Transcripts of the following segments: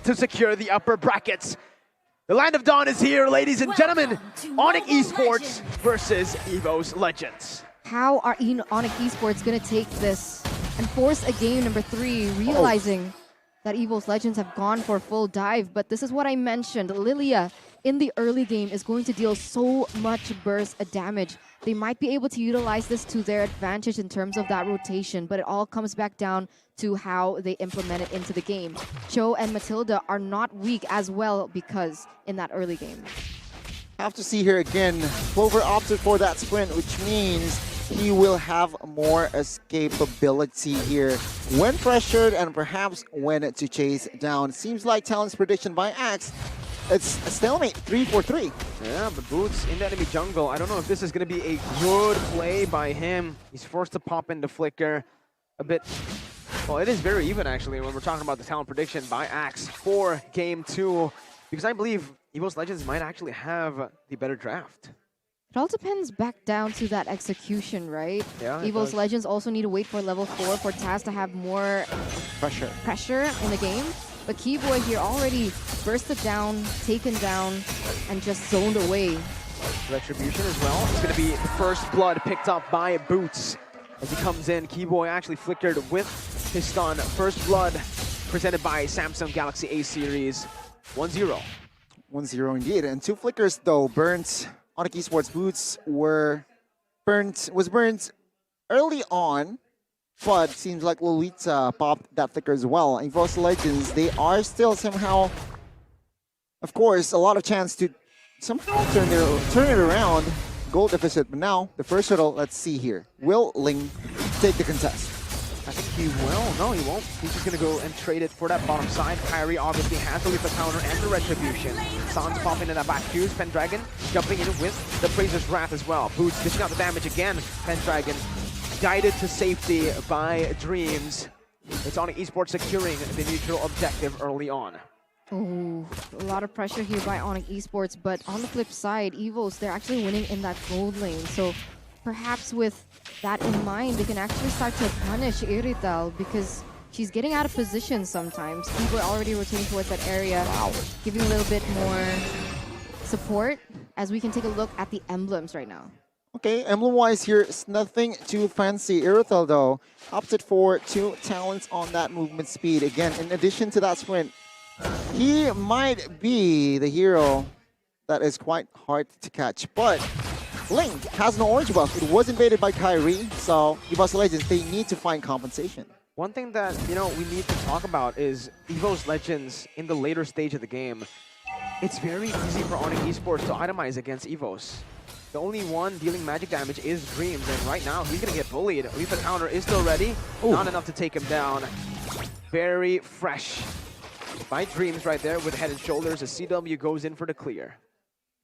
to secure the upper brackets. The Land of Dawn is here, ladies and gentlemen. ONIC Esports versus EVOS Legends. How are ONIC Esports going to take this and force a game number 3, realizing that EVOS Legends have gone for a full dive? But this is what I mentioned. Lilia in the early game is going to deal so much burst damage. They might be able to utilize this to their advantage in terms of that rotation, but it all comes back down to how they implement it into the game. Cho and Matilda are not weak as well because in that early game. Have to see here again. Clover opted for that sprint, which means he will have more escapability here when pressured and perhaps when to chase down. Seems like Talent's prediction by Axe, it's a stalemate, 3-4-3. Yeah, but Boots in the enemy jungle. I don't know if this is going to be a good play by him. He's forced to pop into Flicker a bit. Well, it is very even, actually, when we're talking about the Talent prediction by Axe for Game 2. Because I believe EVOS Legends might actually have the better draft. It all depends back down to that execution, right? Yeah, EVOS Legends also need to wait for level 4 for Taz to have more pressure in the game. But Keyboy here already bursted down, taken down, and just zoned away. Retribution as well. It's going to be the first blood picked up by Boots. As he comes in, Keyboy actually flickered with his stun. First blood presented by Samsung Galaxy A Series. 1-0. 1-0 indeed. And 2 flickers though. Burnt. ONIC Esports Boots was burnt early on, but seems like Lolita popped that flicker as well. EVOS Legends, they are still somehow, of course, a lot of chance to somehow turn it around. Goal deficit, but now the first hurdle, let's see here. Will Ling take the contest? I think he will. No, he won't. He's just going to go and trade it for that bottom side. Kyrie obviously has to leave the counter and the retribution. Sans popping in that back fuse. Pendragon jumping in with the Fraser's Wrath as well. Boots dishing out the damage again. Pendragon guided to safety by Dreams. It's ONIC Esports securing the neutral objective early on. Oh, a lot of pressure here by ONIC Esports, but on the flip side, EVOS, they're actually winning in that gold lane. So perhaps with that in mind, they can actually start to punish Irital because she's getting out of position sometimes. People are already rotating towards that area, giving a little bit more support as we can take a look at the emblems right now. Okay, emblem-wise here, it's nothing too fancy. Irital, though, opted for 2 talents on that movement speed. Again, in addition to that sprint, he might be the hero that is quite hard to catch. But Ling has no orange buff. It was invaded by Kyrie, so EVOS Legends, they need to find compensation. One thing that, we need to talk about is EVOS Legends in the later stage of the game. It's very easy for ONIC Esports to itemize against EVOS. The only one dealing magic damage is Dreams, and right now he's going to get bullied. At least the counter is still ready. Ooh. Not enough to take him down. Very fresh by Dreams right there with head and shoulders as CW goes in for the clear.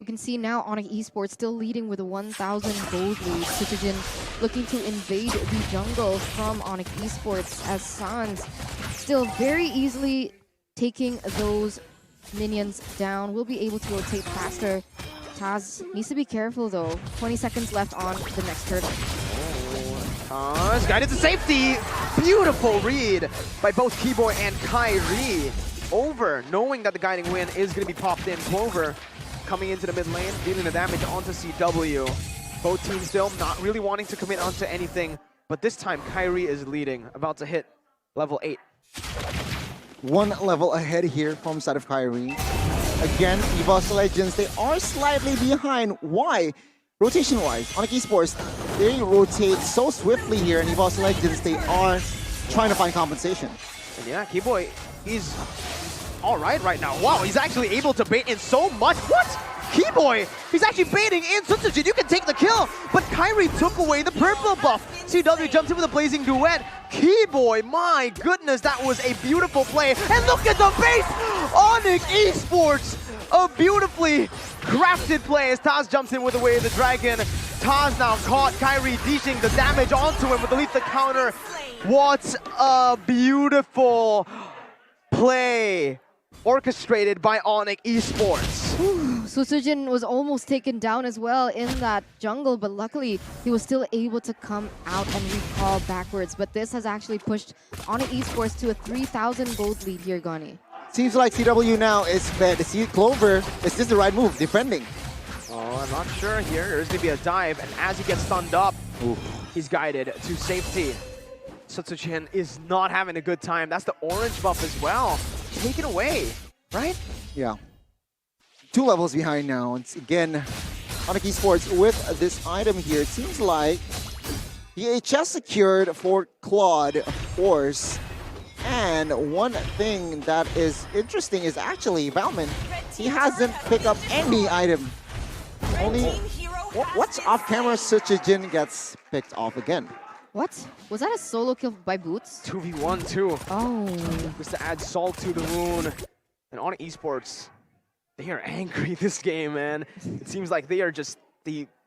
You can see now ONIC Esports still leading with a 1,000 gold lead. Citogen looking to invade the jungle from ONIC Esports as Sans still very easily taking those minions down. Will be able to rotate faster. Taz needs to be careful though. 20 seconds left on the next hurdle. Taz guided to safety. Beautiful read by both Keyboy and Kyrie. Over, knowing that the guiding win is going to be popped in. Clover coming into the mid lane, dealing the damage onto CW. Both teams still not really wanting to commit onto anything, but this time Kyrie is leading, about to hit level 8. 1 level ahead here from side of Kyrie. Again, EVOS Legends, they are slightly behind. Why? Rotation-wise, ONIC Esports, they rotate so swiftly here, and EVOS Legends, they are trying to find compensation. And yeah, Keyboy, he's all right now. Wow, he's actually able to bait in so much. What? Keyboy, he's actually baiting in. Sutsujin, you can take the kill, but Kyrie took away the purple buff. CW jumps in with a blazing duet. Keyboy, my goodness, that was a beautiful play. And look at the base! ONIC Esports, a beautifully crafted play as Taz jumps in with the Way of the Dragon. Taz now caught Kyrie dishing the damage onto him with the lethal counter. What a beautiful play orchestrated by ONIC Esports. Sutsujin was almost taken down as well in that jungle, but luckily he was still able to come out and recall backwards. But this has actually pushed ONIC Esports to a 3,000 gold lead here, Gani. Seems like CW now is fed. See Clover, is this the right move? Defending. Oh, I'm not sure here. There's going to be a dive, and as he gets stunned up, he's guided to safety. Sutsujin is not having a good time. That's the orange buff as well. Taken away, right? Yeah. 2 levels behind now. It's again, ONIC Esports with this item here. It seems like EHS secured for Claude, of course. And one thing that is interesting is actually Valman. He hasn't picked up any item. Only what's off camera, Sutsujin gets picked off again. What? Was that a solo kill by Boots? 2v1 too. Oh. Just to add salt to the wound. And ONIC Esports, they are angry this game, man. It seems like they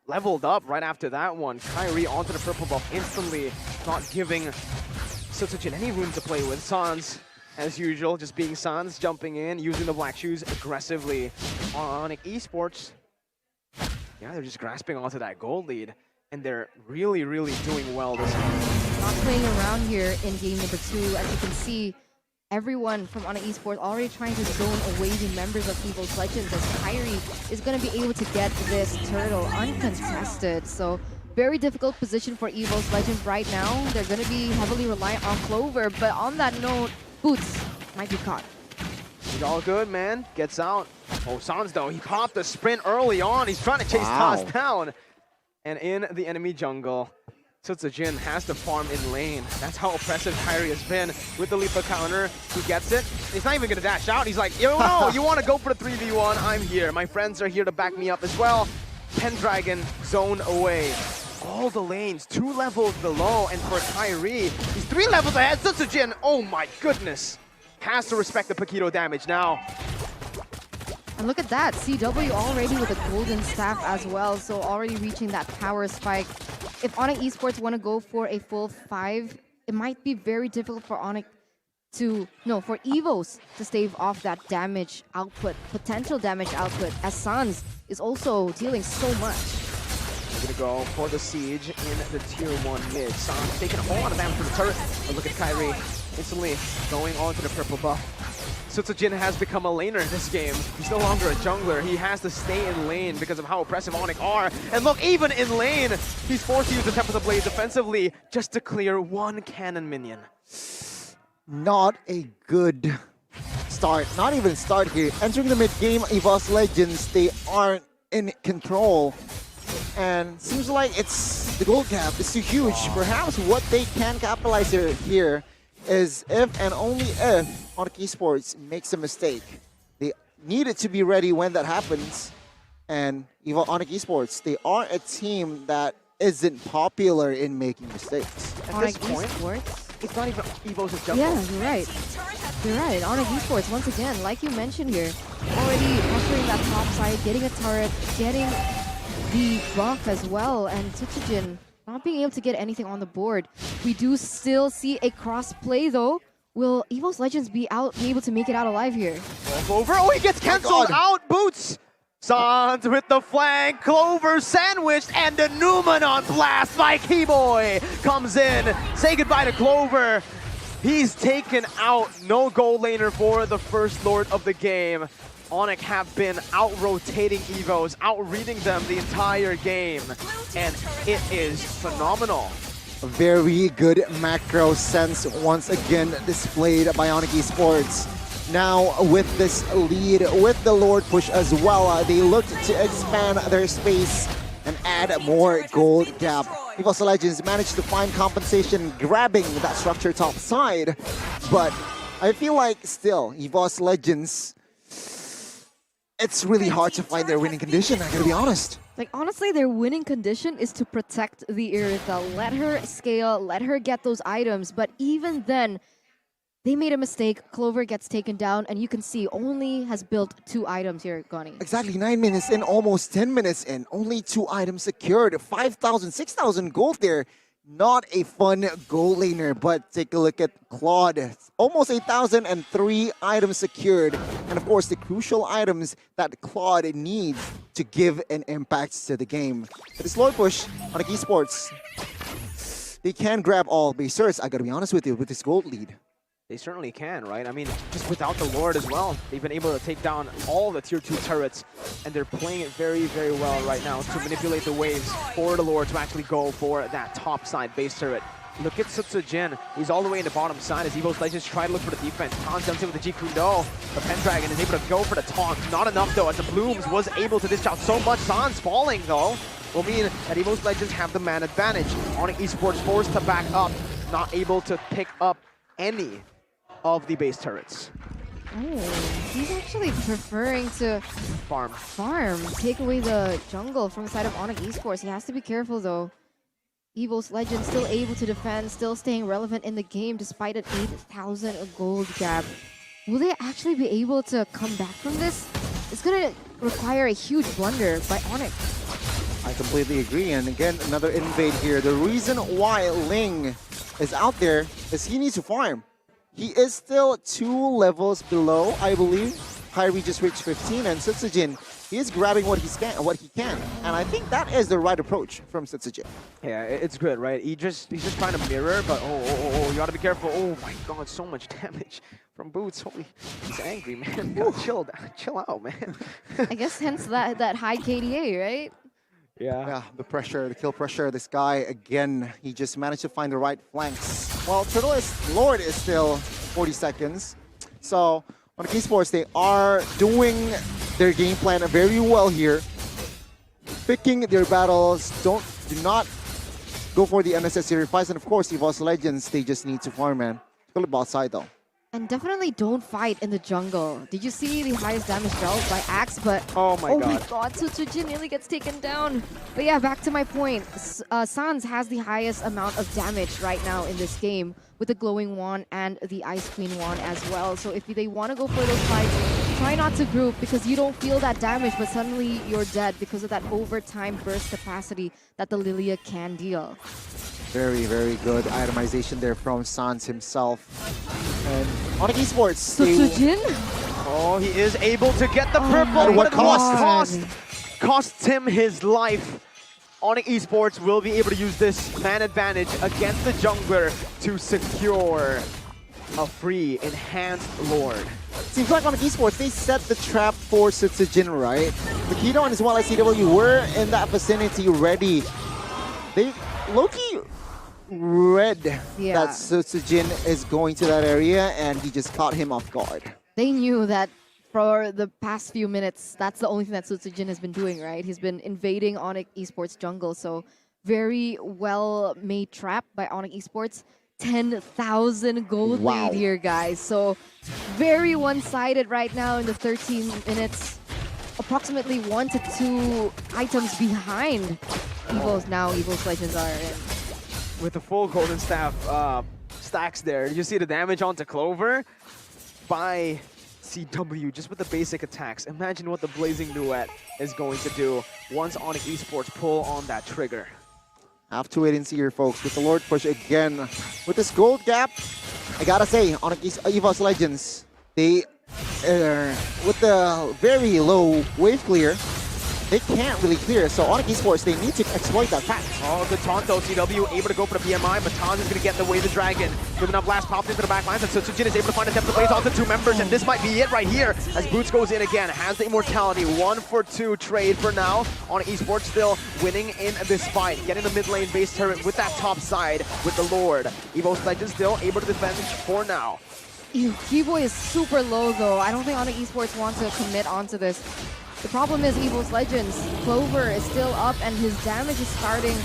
leveled up right after that one. Kyrie onto the purple buff instantly, not giving Sutsujin any room to play with. Sans, as usual, just being Sans, jumping in, using the black shoes aggressively. ONIC Esports, yeah, they're just grasping onto that gold lead. And they're really, really doing well this game. Not playing around here in game number 2. As you can see, everyone from ONIC Esports already trying to zone away the members of EVOS Legends, as Kyrie is going to be able to get this turtle uncontested. So very difficult position for EVOS Legends right now. They're going to be heavily reliant on Clover, but on that note, Boots might be caught. He's all good, man. Gets out. Oh, Sans though, he popped the sprint early on. He's trying to chase Taz down. And in the enemy jungle, Sutsujin has to farm in lane. That's how oppressive Kyrie has been with the Lipa counter. He gets it. He's not even going to dash out. He's like, yo, no, you want to go for the 3v1? I'm here. My friends are here to back me up as well. Pendragon zone away. All the lanes 2 levels below. And for Kyrie, he's 3 levels ahead. Sutsujin, oh my goodness. Has to respect the Paquito damage now. And look at that, CW already with a golden staff as well, so already reaching that power spike. If ONIC Esports want to go for a full 5, it might be very difficult for for EVOS to stave off that damage output, potential damage output, as Sans is also dealing so much. Gonna go for the siege in the tier 1 mid. Sans taking a whole lot of damage for the turret. But look at Kyrie instantly going on to the purple buff. Sutsujin has become a laner this game. He's no longer a jungler. He has to stay in lane because of how oppressive ONIC are. And look, even in lane, he's forced to use the Tempest of Blade defensively just to clear 1 cannon minion. Not a good start. Not even start here. Entering the mid game, EVOS Legends, they aren't in control. And seems like it's the gold gap is too huge. Perhaps what they can capitalize here is if and only if ONIC Esports makes a mistake. They needed to be ready when that happens. And ONIC Esports, they are a team that isn't popular in making mistakes. At this point, it's not even EVOS' jungle. Yeah, you're right. You're right. ONIC Esports, once again, like you mentioned here, already entering that top side, getting a turret, getting the buff as well, and Sutsujin not being able to get anything on the board. We do still see a cross play though. Will EVOS Legends be able to make it out alive here? Clover, oh, he gets cancelled out. Boots. Sans with the flank. Clover sandwiched, and the Numenon blast by Keyboy comes in. Say goodbye to Clover. He's taken out. No goal laner for the first lord of the game. ONIC have been out-rotating EVOS, out-reading them the entire game, and it is phenomenal. A very good macro sense once again displayed by ONIC Esports. Now with this lead, with the Lord push as well, they looked to expand their space and add more gold gap. EVOS Legends managed to find compensation grabbing that structure top side, but I feel like still EVOS Legends, it's really hard to find their winning condition, I gotta be honest. Like, honestly, their winning condition is to protect the Iritha. Let her scale, let her get those items. But even then, they made a mistake. Clover gets taken down, and you can see only has built 2 items here, Goni. Exactly, 9 minutes in, almost 10 minutes in. Only 2 items secured. 5,000, 6,000 gold there. Not a fun goal laner, but take a look at Claude. Almost 8,000 and 3 items secured. And of course, the crucial items that Claude needs to give an impact to the game. But this Lord push on ONIC Esports, they can grab all basers, I gotta be honest with you, with this gold lead. They certainly can, right? I mean, just without the Lord as well, they've been able to take down all the tier 2 turrets, and they're playing it very, very well right now to manipulate the waves for the Lord to actually go for that top side base turret. Look at Sutsujin. He's all the way in the bottom side as EVOS Legends try to look for the defense. Hans jumps in with the Jikundo. The Pendragon is able to go for the taunt. Not enough though, as the Blooms was able to dish out so much. Sans falling though will mean that EVOS Legends have the man advantage. ONIC Esports forced to back up, not able to pick up any of the base turrets. Oh, he's actually preferring to Farm. take away the jungle from the side of ONIC Esports. He has to be careful though. EVOS Legends still able to defend, still staying relevant in the game despite an 8,000 gold gap. Will they actually be able to come back from this? It's going to require a huge blunder by ONIC. I completely agree. And again, another invade here. The reason why Ling is out there is he needs to farm. He is still 2 levels below, I believe. Kyrie just reached 15, and Sutsujin, he is grabbing what he can. And I think that is the right approach from Sutsujin. Yeah, it's good, right? He's just trying to mirror, but you gotta be careful. Oh my god, so much damage from Boots. Holy, he's angry, man. Chill out, man. I guess hence that high KDA, right? Yeah, the pressure, the kill pressure. This guy, again, he just managed to find the right flanks. Well, Lord is still 40 seconds. So, on Esports, they are doing their game plan very well here. Picking their battles, do not go for the unnecessary fights. And of course, EVOS Legends, they just need to farm, man. Kill the bot side, though. And definitely don't fight in the jungle. Did you see the highest damage dealt by Axe? But oh my god, Sutsujin nearly gets taken down. But yeah, back to my point. Sans has the highest amount of damage right now in this game with the Glowing Wand and the Ice Queen Wand as well. So if they want to go for those fights, try not to group because you don't feel that damage, but suddenly you're dead because of that overtime burst capacity that the Lilia can deal. Very, very good itemization there from Sans himself. And ONIC Esports, Sutsujin? Oh, he is able to get the purple. At what cost? Costs him his life. ONIC Esports will be able to use this man advantage against the jungler to secure a free enhanced Lord. Seems like ONIC Esports, they set the trap for Sutsujin, right? Makito and as well as CW were in that vicinity ready. They low-key read that Sutsujin is going to that area, and he just caught him off guard. They knew that for the past few minutes, that's the only thing that Sutsujin has been doing, right? He's been invading ONIC Esports jungle, so very well-made trap by ONIC Esports. 10,000 gold lead here, guys. So very one-sided right now in the 13 minutes. Approximately 1 to 2 items behind EVOS now. EVOS Legends are in. With the full golden staff stacks there, you see the damage onto Clover by CW just with the basic attacks. Imagine what the Blazing Duet is going to do once ONIC Esports pull on that trigger. Have to wait and see here, folks. With the Lord push again. With this gold gap, I gotta say, ONIC EVOS Legends, they, with the very low wave clear, they can't really clear. So ONIC Esports, they need to exploit that fact. Oh, good taunt though. CW able to go for the PMI, but Taz is going to get in the way of the Dragon. Good enough blast popped into the back lines, and Sutsujin is able to find a depth of blaze onto 2 members, and this might be it right here as Boots goes in again. Has the immortality, 1-for-2 trade for now. ONIC Esports still winning in this fight. Getting the mid lane base turret with that top side with the Lord. EVOS Legends still able to defend for now. Keyboy is super low though. I don't think ONIC Esports wants to commit onto this. The problem is EVOS Legends, Clover is still up and his damage is starting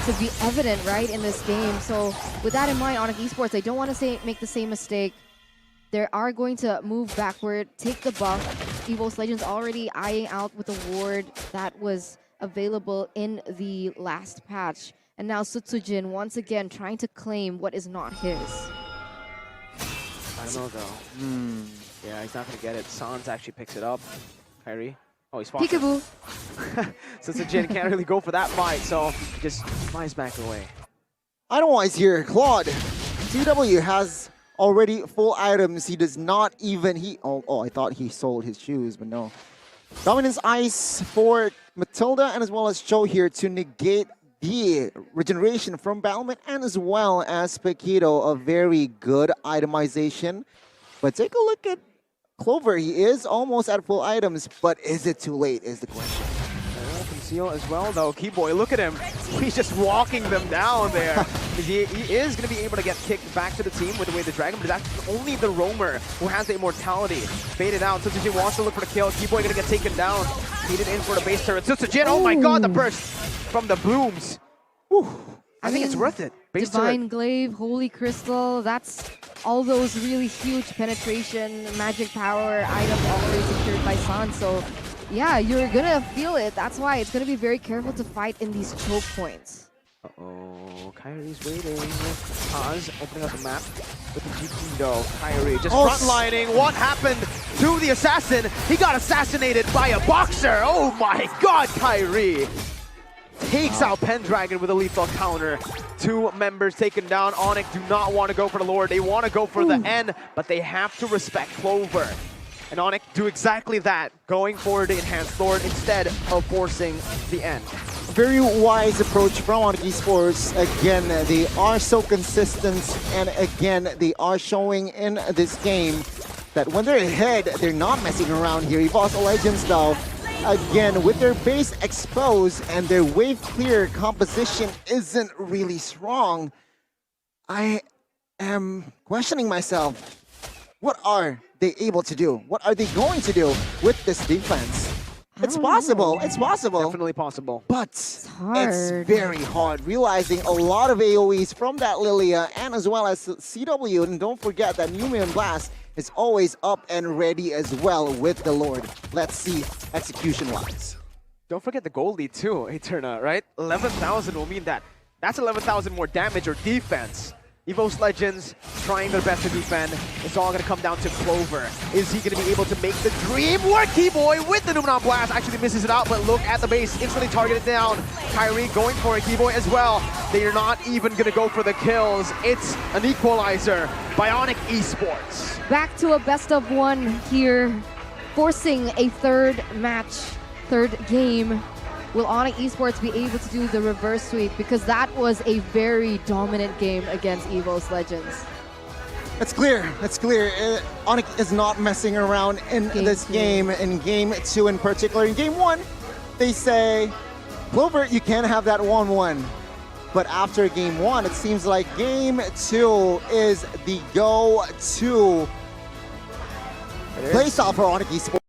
to be evident, right, in this game. So with that in mind, ONIC Esports, they don't want to make the same mistake. They are going to move backward, take the buff. EVOS Legends already eyeing out with the ward that was available in the last patch. And now Sutsujin once again trying to claim what is not his. I don't know though. Yeah, he's not going to get it. Sans actually picks it up. Kyrie. Oh, he's fought. Peekaboo. Sutsujin can't really go for that fight, so just flies back away. Item-wise here, Claude. CW has already full items. He does not even... Oh, I thought he sold his shoes, but no. Dominance Ice for Matilda and as well as Cho here to negate the regeneration from Battlement and as well as Paquito, a very good itemization. But take a look at Clover. He is almost at full items, but is it too late is the question. Conceal as well, though. Keyboy, look at him. He's just walking them down there. he is going to be able to get kicked back to the team with the way the Dragon, but that's only the Roamer who has the immortality. Faded out. Sutsujin wants to look for the kill. Keyboy going to get taken down. Feeded in for the base turret. Sutsujin, oh my god, the burst from the booms. Whew. I think it's worth it. Base Divine turret. Glaive, Holy Crystal, that's all those really huge penetration, magic power items already secured by San. So yeah, you're gonna feel it. That's why it's gonna be very careful to fight in these choke points. Uh-oh, Kyrie's waiting. Kaz opening up the map with the GP though. Kyrie just Oh, frontlining. What happened to the assassin? He got assassinated by a boxer. Oh my god, Kyrie takes out Pendragon with a lethal counter. 2 members taken down. ONIC do not want to go for the Lord. They want to go for the N, but they have to respect Clover. And ONIC do exactly that, going for the Enhanced Lord instead of forcing the N. Very wise approach from ONIC Esports. Again, they are so consistent, and again, they are showing in this game that when they're ahead, they're not messing around here. EVOS Legends, though, again, with their base exposed and their wave clear composition isn't really strong, I am questioning myself. What are they able to do? What are they going to do with this defense? It's possible. It's possible. Definitely possible. But hard. it's very hard. Realizing a lot of AoEs from that Lilia and as well as CW. And don't forget that Numian Blast is always up and ready as well with the Lord. Let's see execution-wise. Don't forget the gold lead too, Eterna, right? 11,000 will mean that. That's 11,000 more damage or defense. EVOS Legends trying their best to defend. It's all going to come down to Clover. Is he going to be able to make the dream work? Keyboy with the Numenon Blast actually misses it out, but look at the base. Instantly targeted down. Kyrie going for it. Keyboy as well. They are not even going to go for the kills. It's an equalizer by ONIC Esports. Back to a best of 1 here, forcing a third game. Will ONIC Esports be able to do the reverse sweep? Because that was a very dominant game against EVOS Legends. It's clear. It's clear. ONIC is not messing around in this game. In Game 2 in particular. In Game 1, they say, Clover, you can't have that 1-1. But after Game 1, it seems like Game 2 is the go-to play style for ONIC Esports.